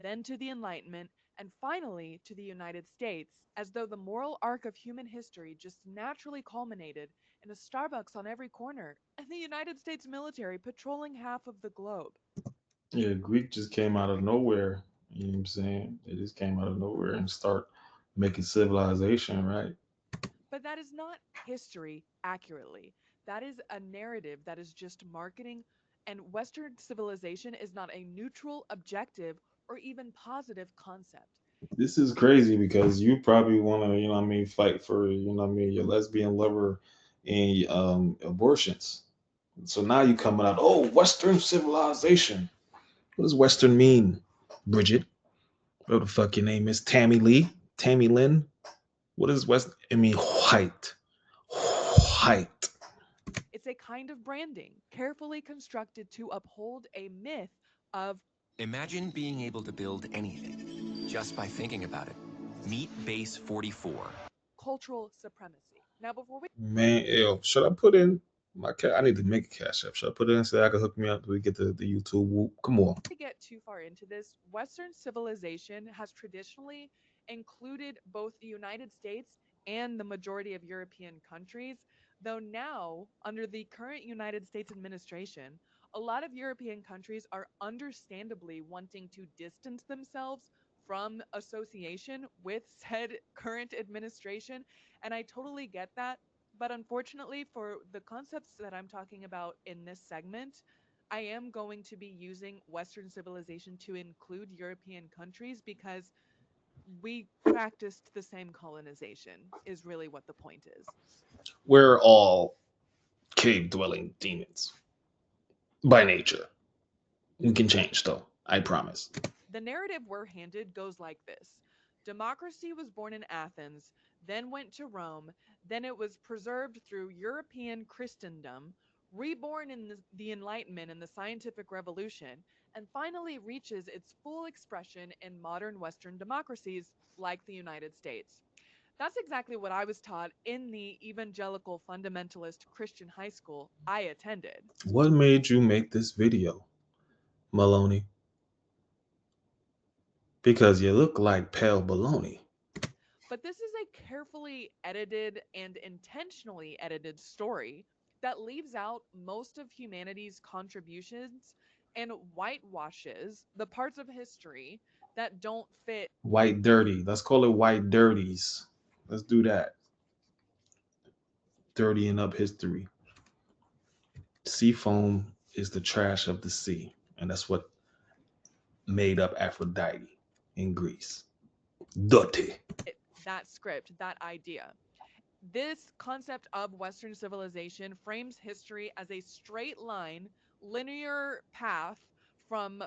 then to the Enlightenment, and finally to the United States, as though the moral arc of human history just naturally culminated in a Starbucks on every corner and the United States military patrolling half of the globe. Yeah, Greek just came out of nowhere. You know what I'm saying? It just came out of nowhere and start making civilization, right? But that is not history accurately. That is a narrative that is just marketing, and Western civilization is not a neutral, objective, or even positive concept. This is crazy because you probably want to, you know what I mean, fight for, you know what I mean, your lesbian lover and abortions. So now you coming out, oh, Western civilization. What does Western mean, Bridget? What the fuck your name is? Tammy Lee? Tammy Lynn? What is West? I mean, white. White. It's a kind of branding, carefully constructed to uphold a myth of Imagine being able to build anything just by thinking about it. Meet Base 44. cultural supremacy. Now, before we Man, yo, should I put in my cat? I need to make a cash app. Should I put it in so I can hook me up so we get the YouTube whoop? Come on. get too far into this, Western civilization has traditionally included both the United States and the majority of European countries, though now, under the current United States administration, a lot of European countries are understandably wanting to distance themselves from association with said current administration. And I totally get that. But unfortunately, for the concepts that I'm talking about in this segment, I am going to be using Western civilization to include European countries because we practiced the same colonization, is really what the point is. We're all cave dwelling demons by nature. We can change though. I promise. The narrative we're handed goes like this: democracy was born in Athens, then went to Rome, then it was preserved through European Christendom, reborn in the Enlightenment and the Scientific Revolution, and finally reaches its full expression in modern Western democracies like the United States. That's exactly what I was taught in the evangelical fundamentalist Christian high school I attended. What made you make this video, Maloney? Because you look like pale baloney. But this is a carefully edited and intentionally edited story that leaves out most of humanity's contributions and whitewashes the parts of history that don't fit. White dirty. Let's call it white dirties. Let's do that. Dirtying up history. Sea foam is the trash of the sea, and that's what made up Aphrodite in Greece. Dirty. That script, that idea. This concept of Western civilization frames history as a straight line, linear path from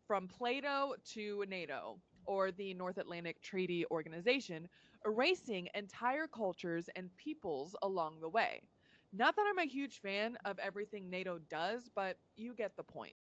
from Plato to NATO or the North Atlantic Treaty Organization, erasing entire cultures and peoples along the way. Not that I'm a huge fan of everything NATO does, but you get the point.